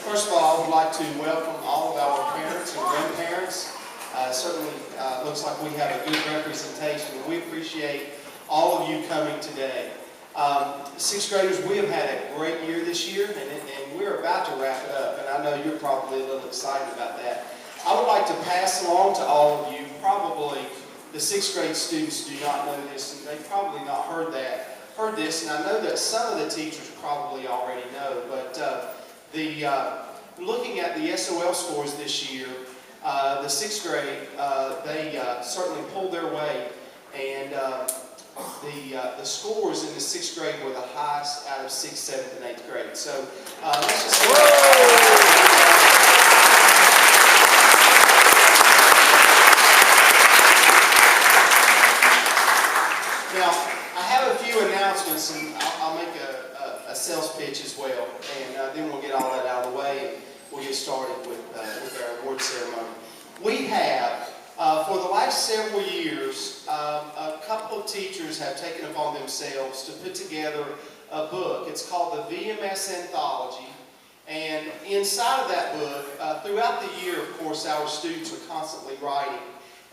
First of all, I would like to welcome all of our parents and grandparents. Certainly looks like we have a good representation, and we appreciate all of you coming today. Sixth graders, we have had a great year this year, and we're about to wrap it up, and I know you're probably a little excited about that. I would like to pass along to all of you, probably the sixth grade students do not know this, and they've probably not heard this, and I know that some of the teachers probably already know, but looking at the SOL scores this year, the sixth grade, they certainly pulled their weight, and the scores in the sixth grade were the highest out of 6th, 7th, and 8th grade. So let's just Now, I have a few announcements, and I'll make a sales pitch as well, and then we'll get all that out of the way, and we'll get started with our award ceremony. We have, for the last several years, a couple of teachers have taken upon themselves to put together a book. It's called the VMS Anthology, and inside of that book, throughout the year, of course, our students are constantly writing.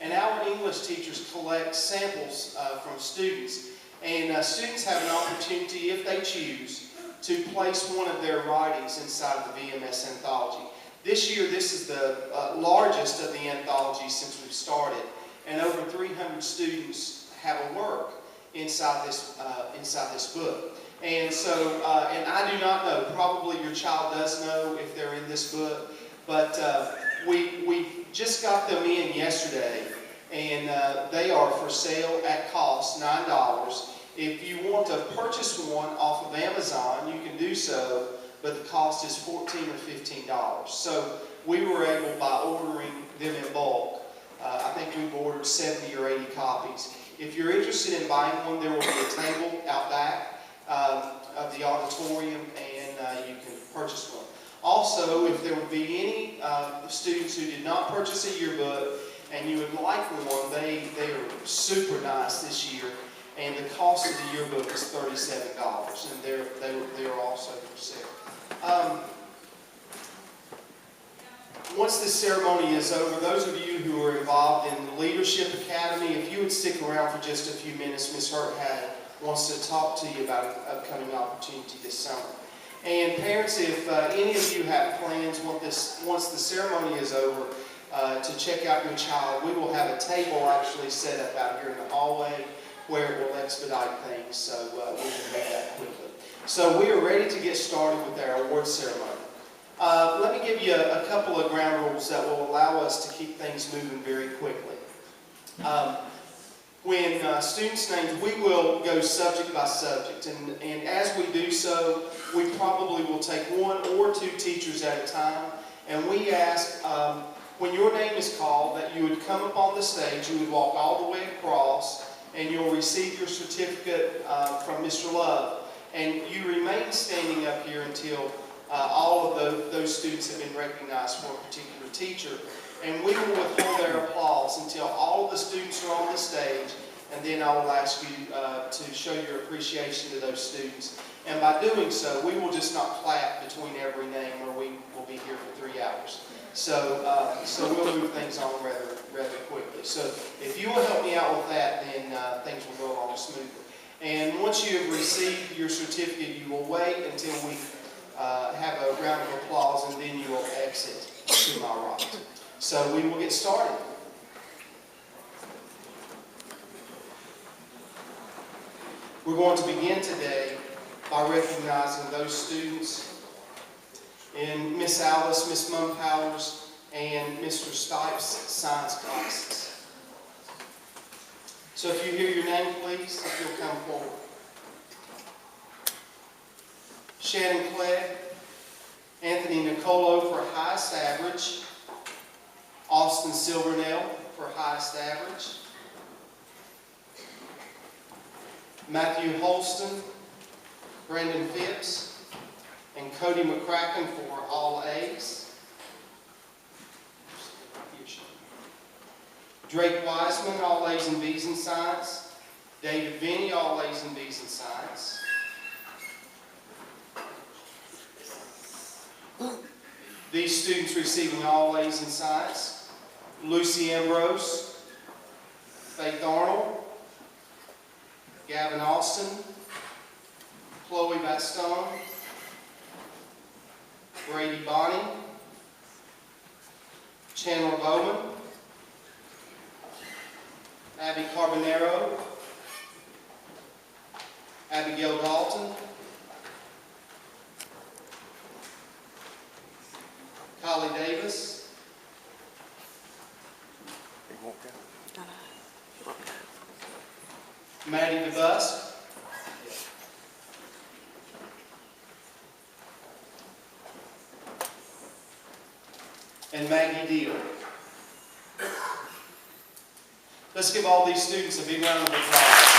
And our English teachers collect samples from students. And students have an opportunity, if they choose, to place one of their writings inside of the VMS Anthology. This year, this is the largest of the anthologies since we've started. And over 300 students have a work inside this book. And so, and I do not know, probably your child does know if they're in this book, but we just got them in yesterday, and they are for sale at cost, $9. If you want to purchase one off of Amazon, you can do so, but the cost is $14 or $15. So we were able, by ordering them in bulk, I think we've ordered 70 or 80 copies. If you're interested in buying one, there will be a table out back of the auditorium, and you can purchase one. Also, if there would be any students who did not purchase a yearbook and you would like one, they are super nice this year, and the cost of the yearbook is $37, and they're also for sale. Once this ceremony is over, those of you who are involved in the Leadership Academy, if you would stick around for just a few minutes, Ms. Hurt wants to talk to you about an upcoming opportunity this summer. And parents, if any of you have plans once the ceremony is over to check out your child, we will have a table actually set up out here in the hallway where it will expedite things, so we can do that quickly. So we are ready to get started with our award ceremony. Let me give you a couple of ground rules that will allow us to keep things moving very quickly. When students' names, we will go subject by subject, and as we do so, we probably will take one or two teachers at a time, and we ask, when your name is called, that you would come up on the stage, you would walk all the way across, and you'll receive your certificate from Mr. Love, and you remain standing up here until all of those students have been recognized for a particular teacher. And we will withhold their applause until all of the students are on the stage, and then I will ask you to show your appreciation to those students. And by doing so, we will just not clap between every name, or we will be here for 3 hours. So we'll move things on rather quickly. So if you will help me out with that, then things will go along smoothly. And once you have received your certificate, you will wait until we have a round of applause, and then you will exit to my right. So we will get started. We're going to begin today by recognizing those students in Miss Alice, Miss Mumpowers, and Mr. Stipe's science classes. So if you hear your name, please, if you'll come forward. Shannon Clegg, Anthony Nicolo for highest average, Austin Silvernell for highest average, Matthew Holston, Brandon Phipps, and Cody McCracken for all A's. Drake Wiseman, all A's and B's in science. David Vinny, all A's and B's in science. These students receiving all A's in science: Lucy Ambrose, Faith Arnold, Gavin Austin, Chloe Baston, Brady Bonney, Chandler Bowman, Abby Carbonero, Abigail Dalton, Kylie Davis, Maddie DeBusk, and Maggie Deal. Let's give all these students a big round of applause.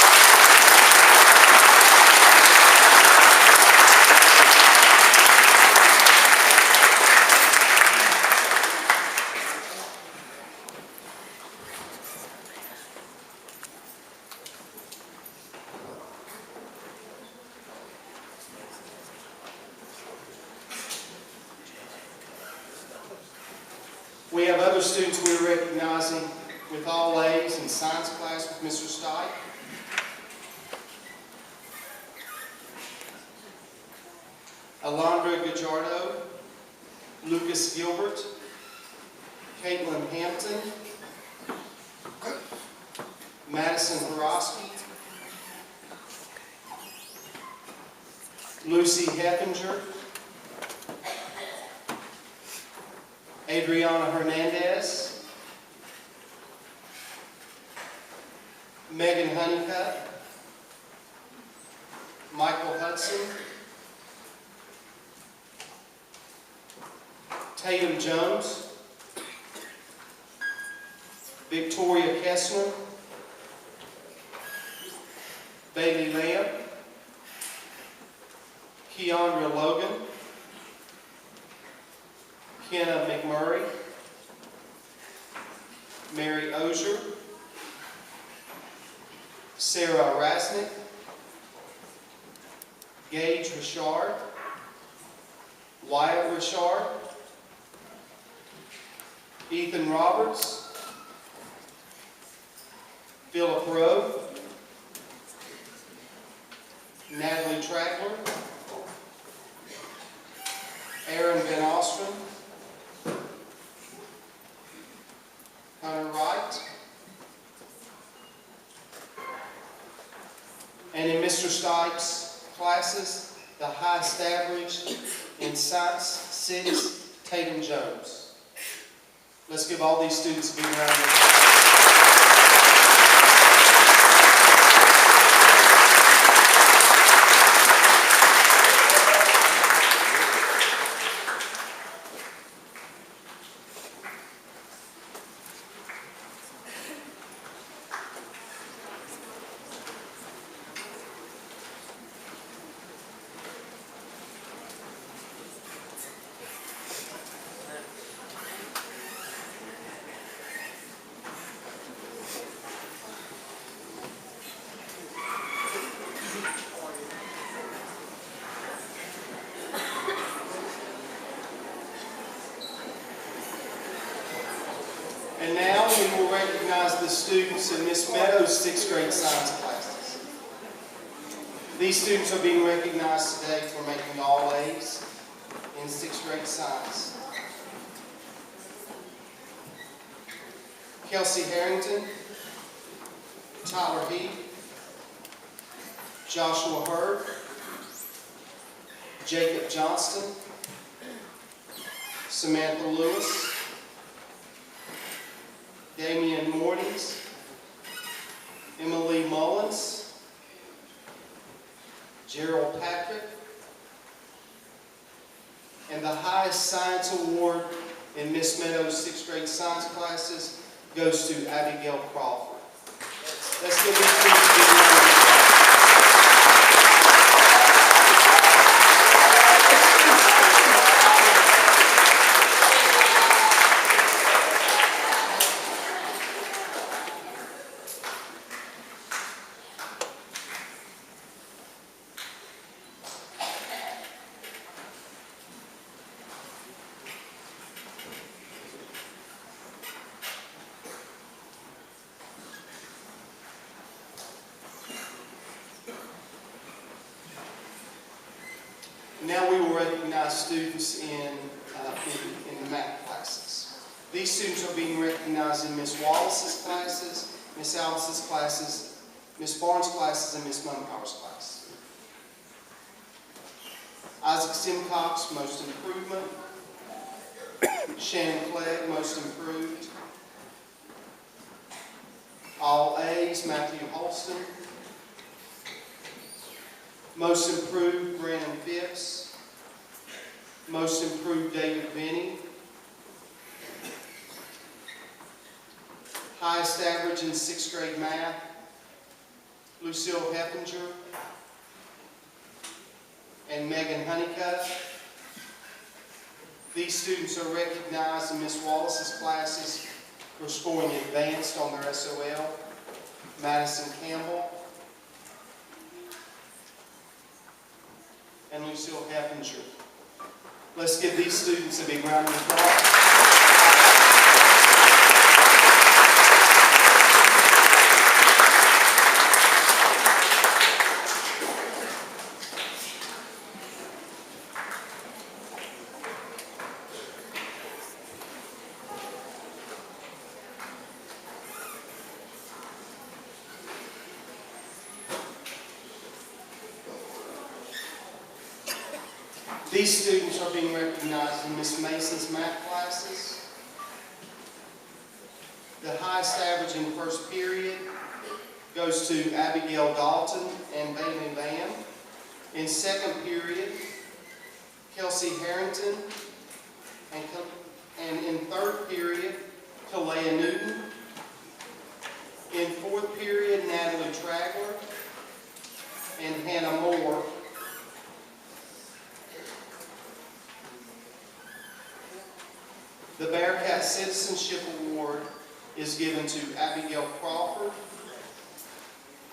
We have other students we're recognizing with all A's in science class with Mr. Stipe. Alondra Gajardo, Lucas Gilbert, Caitlin Hampton, Madison Horosky, Lucy Heffinger, Adriana Hernandez, Megan Honeycutt, Michael Hudson, Tatum Jones, Victoria Kessler, Bailey Lamb, Keandra Logan, Kenna McMurray, Mary Ozier, Sarah Rasnick, Gage Richard, Wyatt Richard, Ethan Roberts, Philip Rowe, Natalie Trackler, Aaron Van Ostrom, Hunter Wright, and in Mr. Stipe's classes, the highest average in Science 6, Tatum Jones. Let's give all these students a big round of applause. And now we will recognize the students in Miss Meadows' 6th grade science classes. These students are being recognized today for making all A's in 6th grade science. Kelsey Harrington, Tyler Heath, Joshua Hurd, Jacob Johnston, Samantha Lewis, Damian Mortings, Emily Mullins, Gerald Patrick, and the highest science award in Miss Meadows' 6th grade science classes goes to Abigail Crawford. Let's give these students a big round of applause. recognize students in the math classes. These students are being recognized in Ms. Wallace's classes, Ms. Alice's classes, Ms. Barnes' classes, and Ms. Mumpower's class. Isaac Simcox, most improvement. Shannon Clegg, most improved. All A's, Matthew Holston. Most improved, Brannon Phipps. Most improved, David Benny. Highest average in 6th grade math, Lucille Heppinger and Megan Honeycutt. These students are recognized in Ms. Wallace's classes for scoring advanced on their SOL. Madison Campbell and Lucille Heppinger. Let's give these students a big round of applause. These students are being recognized in Ms. Mason's math classes. The highest average in first period goes to Abigail Dalton and Bailey Lamb. In second period, Kelsey Harrington, and in third period, Kalea Newton. In fourth period, Natalie Tragler and Hannah Moore. The Bearcat Citizenship Award is given to Abigail Crawford,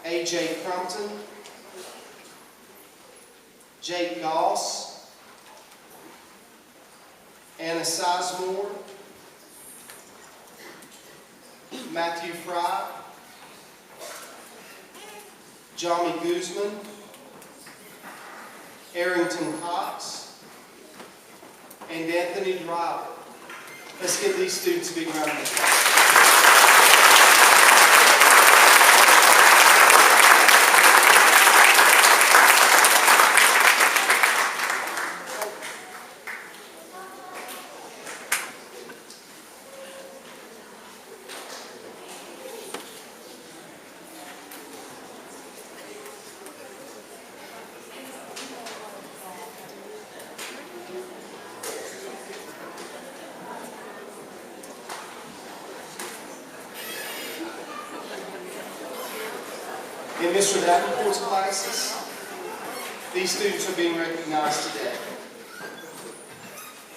A.J. Crumpton, Jake Goss, Anna Sizemore, Matthew Fry, Johnny Guzman, Arrington Cox, and Anthony Driver. Let's give these students a big round of applause. In Mr. Davenport's classes, these students are being recognized today.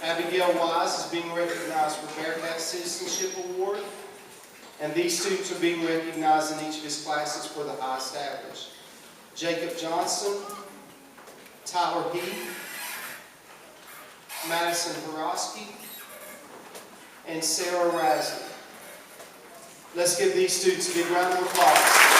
Abigail Wise is being recognized for Bearcat Citizenship Award, and these students are being recognized in each of his classes for the highest average. Jacob Johnson, Tyler Heath, Madison Horosky, and Sarah Rasley. Let's give these students a big round of applause.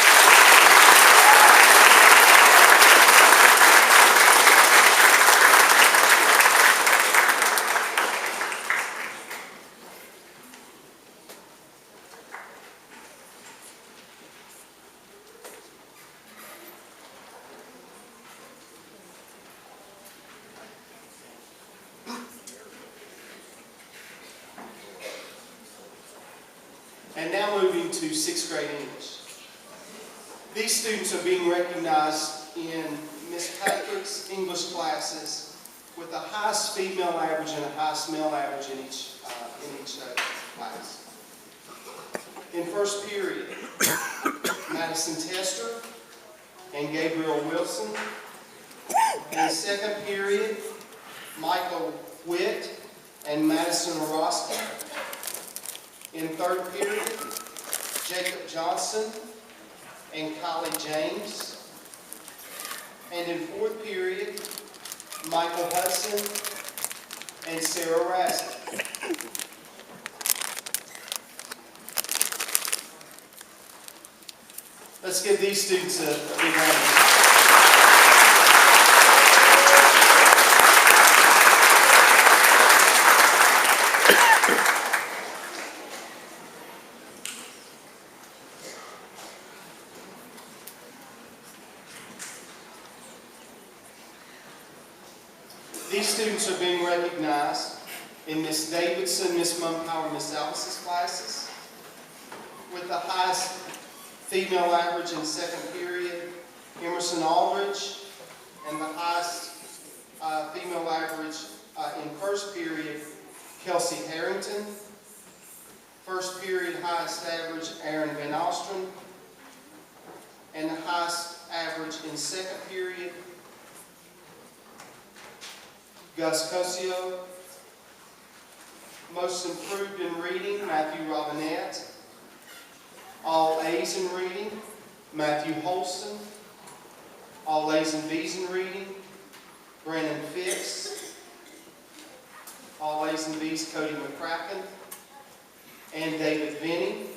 And now moving to 6th grade English. These students are being recognized in Ms. Patrick's English classes with the highest female average and the highest male average in each class. In first period, Madison Tester and Gabriel Wilson. In second period, Michael Witt and Madison Orosky. In third period, Jacob Johnson and Kylie James. And in fourth period, Michael Hudson and Sarah Rasley. Let's give these students a big round of applause. being recognized in Miss Davidson, Miss Mumpower, Miss Alice's classes, with the highest female average in second period, Emerson Aldridge, and the highest female average in first period, Kelsey Harrington. First period highest average, Aaron Van Ostrom. And the highest average in second period, Gus Cosio. Most improved in reading, Matthew Robinette. All A's in reading, Matthew Holston. All A's and B's in reading, Brannon Fix. All A's and B's, Cody McCracken and David Vinny.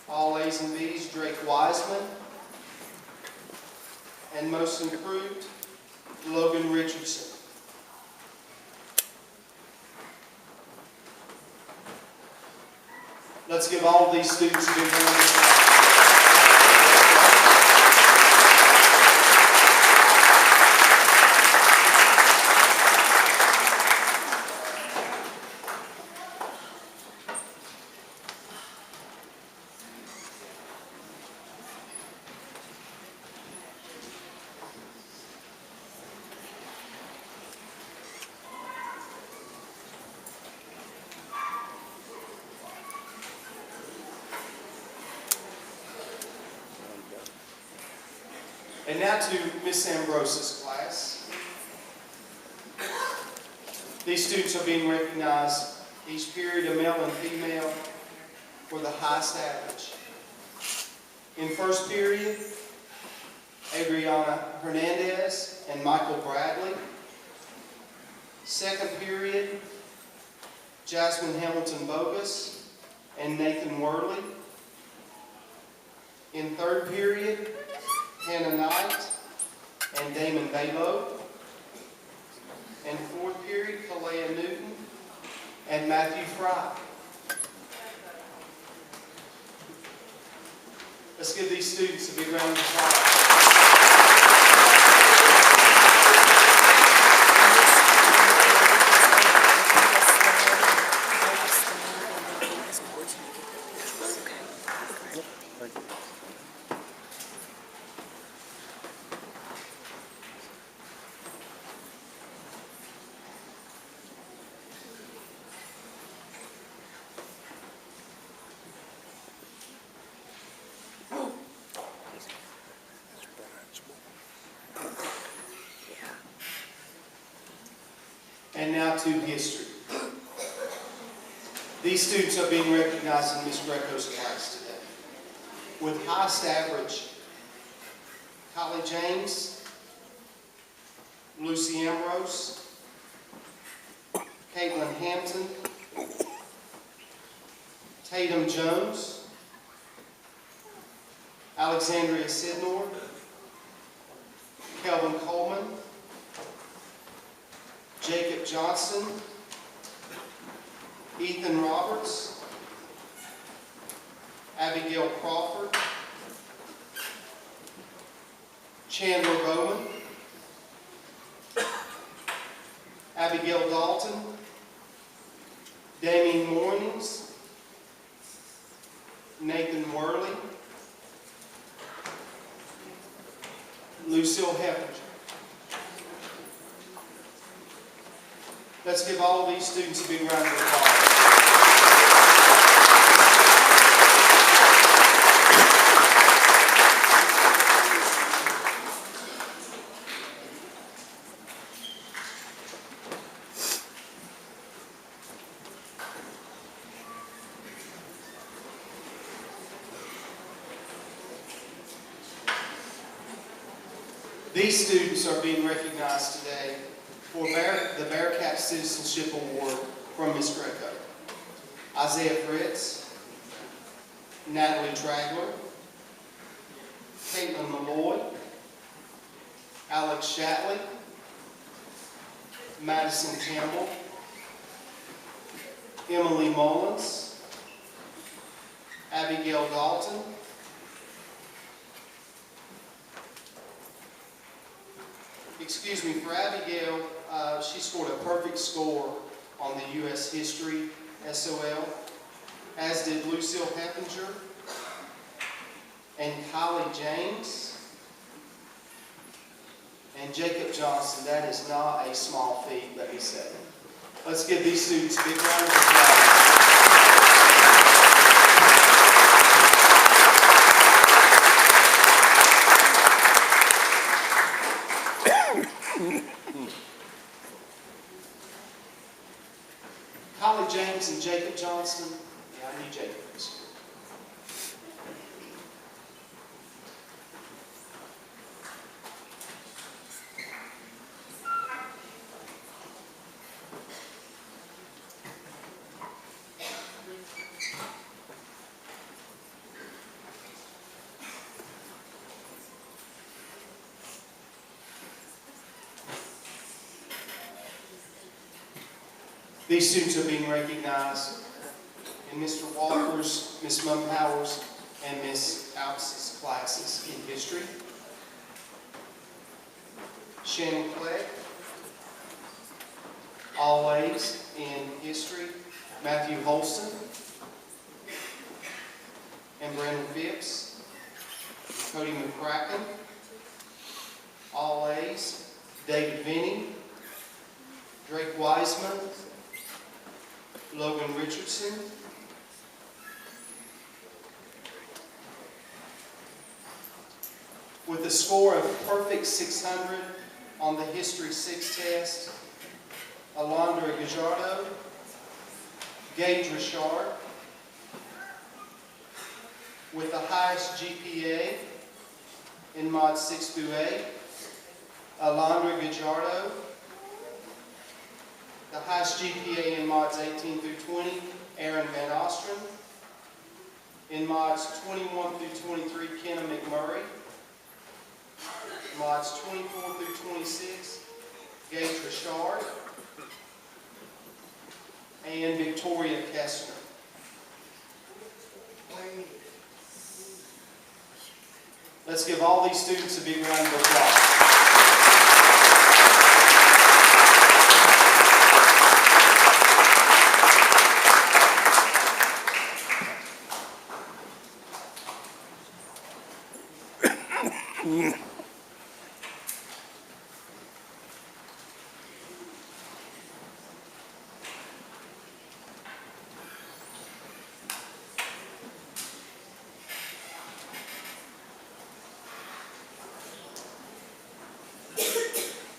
All A's and B's, Drake Wiseman. And most improved, Logan Richardson. Let's give all these students a big round of applause. And now to Miss Ambrose's class. These students are being recognized each period, a male and female, for the highest average. In first period, Adriana Hernandez and Michael Bradley. Second period, Jasmine Hamilton Bogus and Nathan Worley. In third period, Hannah Knight and Damon Balo. And fourth period, Kalea Newton and Matthew Fry. Let's give these students a big round of applause. And now to history. These students are being recognized in Ms. Greco's class today. With highest average, Kylie James, Lucy Ambrose, Caitlin Hampton, Tatum Jones, Alexandria Sidnor, Kelvin Coleman, Jacob Johnson, Ethan Roberts, Abigail Crawford, Chandler Bowman, Abigail Dalton, Damien Mornings, Nathan Worley, Lucille Heffinger. Let's give all of these students a big round of applause. These students are being recognized today for the Bearcat Citizenship Award from Ms. Greco. Isaiah Fritz, Natalie Dragler, Caitlin Malloy, Alex Shatley, Madison Campbell, Emily Mullins, Abigail Dalton, for Abigail, She scored a perfect score on the U.S. History SOL, as did Lucille Heppinger and Kylie James and Jacob Johnson. That is not a small feat, let me say. Let's give these students a big round of applause. Kylie James and Jacob Johnson. Yeah, I knew Jacob was here. These students are being recognized in Mr. Walker's, Ms. Mumpower's, and Ms. Alps's classes in history. Shannon Clegg, all A's in history. Matthew Holston and Brannon Phipps. Cody McCracken, all A's. David Vinny, Drake Wiseman, Logan Richardson, with a score of perfect 600 on the History 6 test, Alondra Gajardo, Gage Richard, with the highest GPA in Mod 6 through 8, Alondra Gajardo, the highest GPA in Mods 18 through 20, Aaron Van Ostrom. In Mods 21 through 23, Kenna McMurray. Mods 24 through 26, Gage Richard. And Victoria Kestner. Let's give all these students a big round of applause.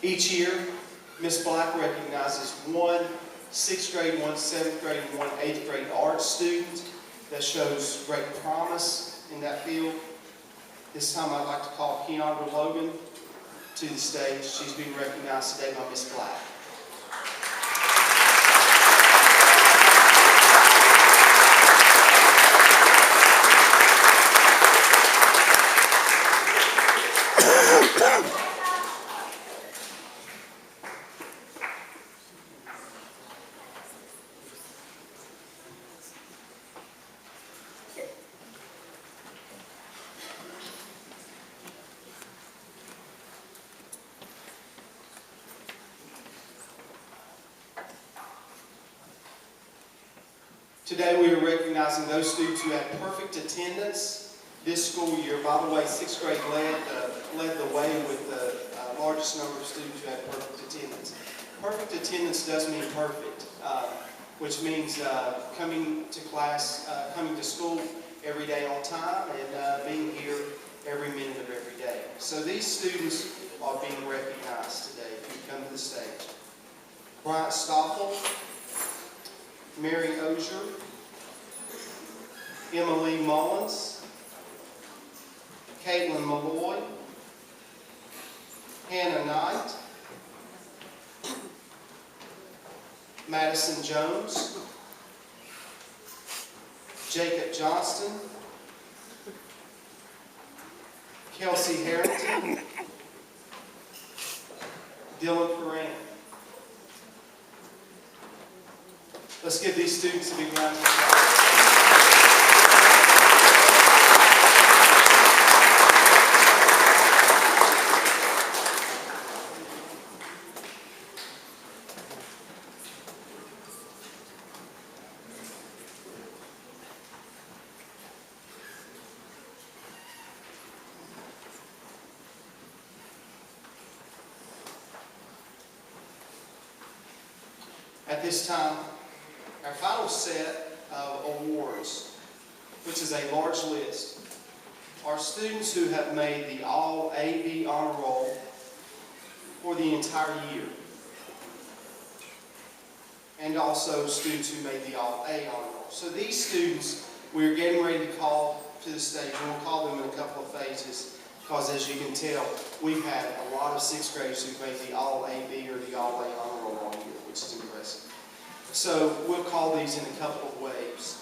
Each year, Ms. Black recognizes one 6th grade, one 7th grade, and one 8th grade art student that shows great promise in that field. This time I'd like to call Keandra Logan to the stage. She's being recognized today by Ms. Black. Today we are recognizing those students who had perfect attendance this school year. By the way, 6th grade led the way with the largest number of students who had perfect attendance. Perfect attendance does mean perfect, which means coming to class, coming to school every day on time, and being here every minute of every day. So these students are being recognized today if you come to the stage. Bryant Stoffel, Mary Ozier, Emily Mullins, Caitlin Malloy, Hannah Knight, Madison Jones, Jacob Johnston, Kelsey Harrington, Dylan Perrin. Let's give these students a big round of applause. At this time, our final set of awards, which is a large list, are students who have made the All AV Honor Roll for the entire year, and also students who made the All A Honor Roll. So these students, we're getting ready to call to the stage, and we'll call them in a couple of phases, because as you can tell, we've had a lot of sixth graders who've made the All AV or the All A Honor Roll all year, which is impressive. So we'll call these in a couple of waves.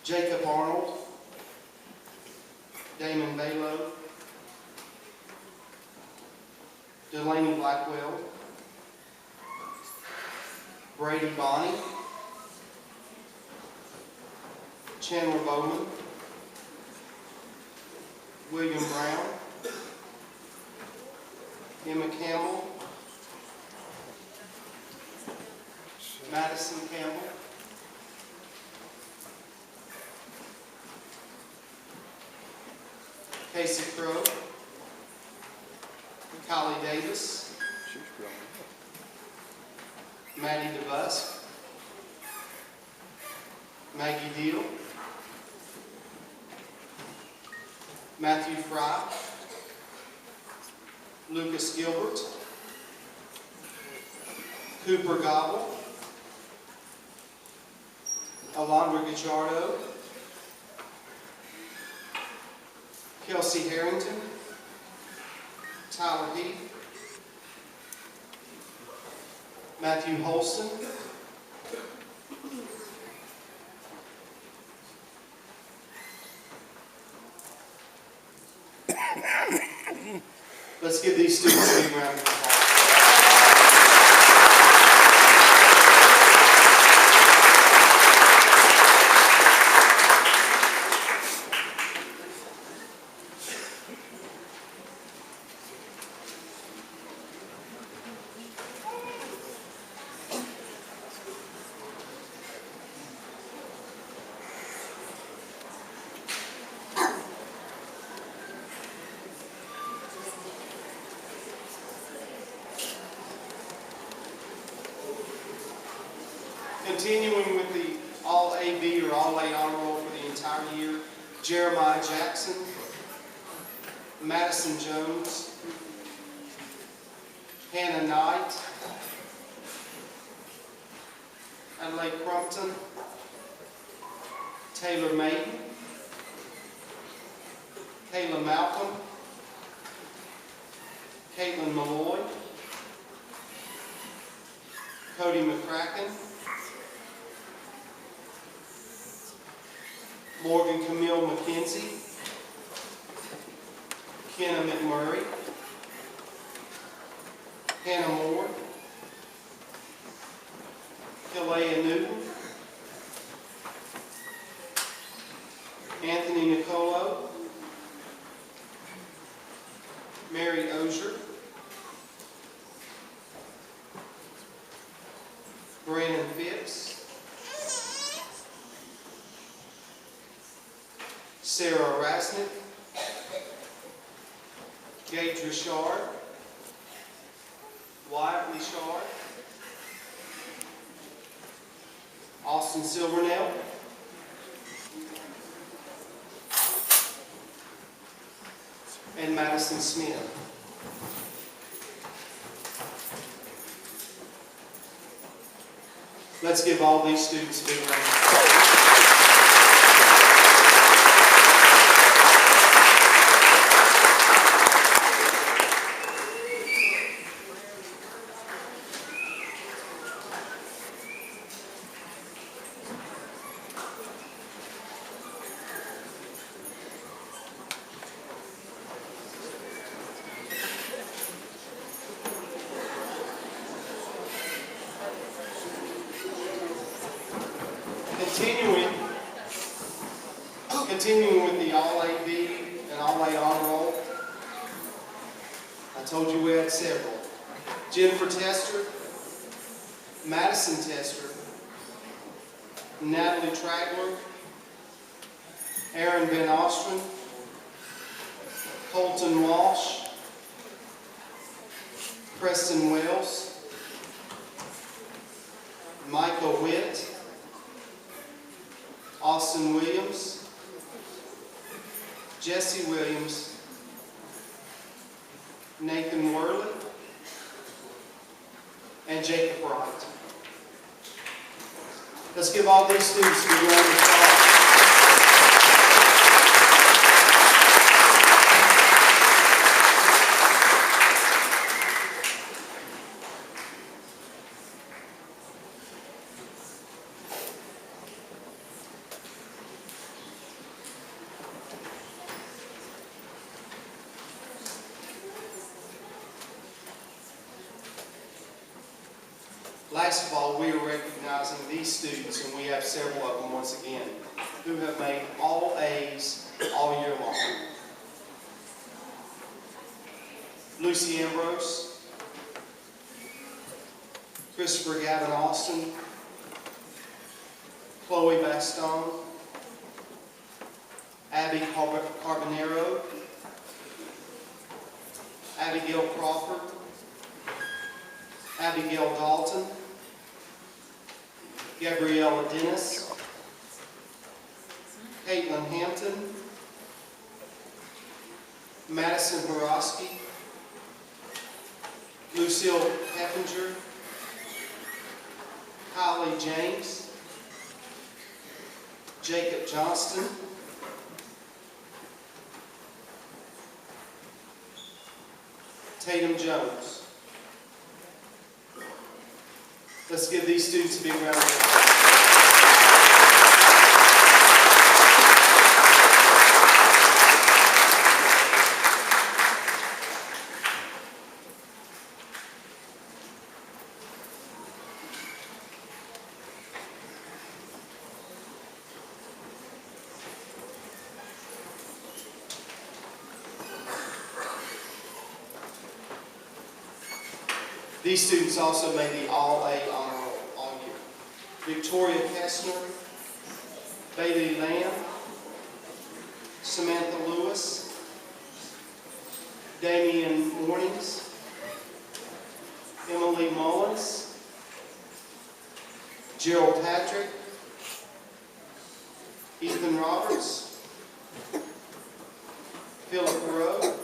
Jacob Arnold, Damon Balo, Delaney Blackwell, Brady Bonney, Chandler Bowman, William Brown, Emma Campbell, Madison Campbell, Casey Crow, Kylie Davis, Maddie DeBusk, Maggie Deal, Matthew Fry, Lucas Gilbert, Cooper Gobble, Alondra Guicciardo, Kelsey Harrington, Tyler Heath, Matthew Holston, let's give these students a big round of applause. Continuing with the All AV or All A Honor Roll for the entire year, Jeremiah Jackson, Madison Jones, Hannah Knight, Adelaide Crumpton, Taylor Maiden, Kayla Malcolm, Caitlin Malloy, Cody McCracken, Morgan Camille McKenzie, Kenna McMurray, Hannah Moore, Hilea Newton, Anthony Nicolo, Mary Ozier, Brannon Phipps, Sarah Rasnick, Gage Richard, Wyatt Richard, Austin Silvernell, and Madison Smith. Let's give all these students a big round of applause. Continuing with the All AV and All A Honor Roll, I told you we had several. Jennifer Tester, Madison Tester, Natalie Tragler, Aaron Van Ostrom, Colton Walsh, Preston Wells, Michael Witt, Austin Williams, Jesse Williams, Nathan Worley, and Jacob Wright. Let's give all these students a round of applause. Last of all, we are recognizing these students, and we have several of them once again, who have made all A's all year long. Lucy Ambrose, Christopher Gavin Austin, Chloe Baston, Abby Carbonero, Abigail Crawford, Abigail Dalton, Gabriella Dennis, Caitlin Hampton, Madison Borowski, Lucille Heppinger, Kylie James, Jacob Johnston, Tatum Jones. Let's give these students a big round of applause. These students also made the All-A honor roll all year. Victoria Kessner, Bailey Lamb, Samantha Lewis, Damian Mornings, Emily Mullins, Gerald Patrick, Ethan Roberts, Philip Rowe,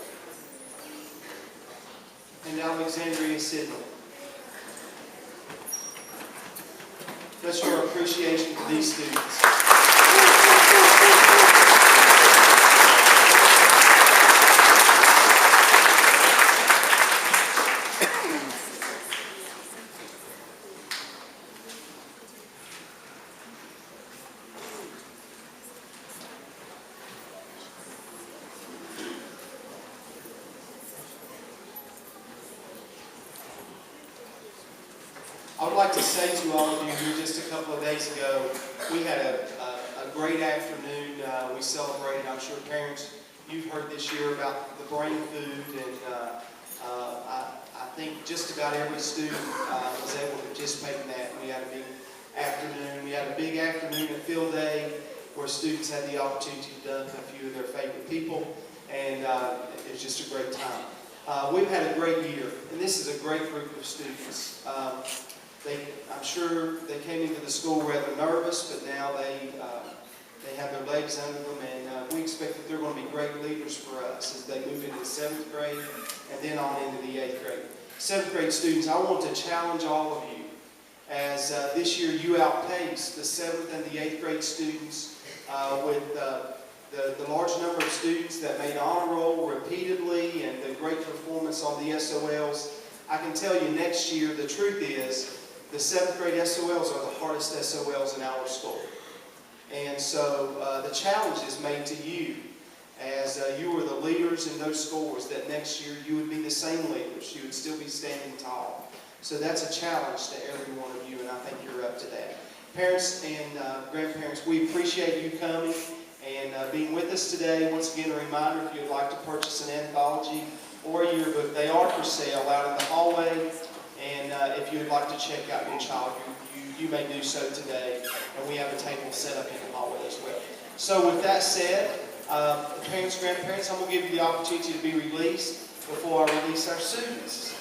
and Alexandria Sidney. Let's show our appreciation for these students. I would like to say to all of you here, just a couple of days ago, we had a great afternoon. We celebrated, I'm sure parents, you've heard this year about the brain food, and I think just about every student was able to participate in that. We had a big afternoon. We had a big afternoon at Field Day where students had the opportunity to dunk a few of their favorite people, and it was just a great time. We've had a great year, and this is a great group of students. I'm sure they came into the school rather nervous, but now they have their legs under them, and we expect that they're going to be great leaders for us as they move into the 7th grade and then on into the 8th grade. 7th grade students, I want to challenge all of you as this year you outpace the 7th and the 8th grade students with the large number of students that made honor roll repeatedly and the great performance on the SOLs. I can tell you next year, the truth is, the 7th grade SOLs are the hardest SOLs in our school. And so the challenge is made to you as you were the leaders in those scores, that next year you would be the same leaders. You would still be standing tall. So that's a challenge to every one of you, and I think you're up to that. Parents and grandparents, we appreciate you coming and being with us today. Once again, a reminder, if you'd like to purchase an anthology or a yearbook, they are for sale out in the hallway. And if you would like to check out your child, you may do so today. And we have a table set up in the hallway as well. So with that said, Parents, grandparents, I'm going to give you the opportunity to be released before I release our students.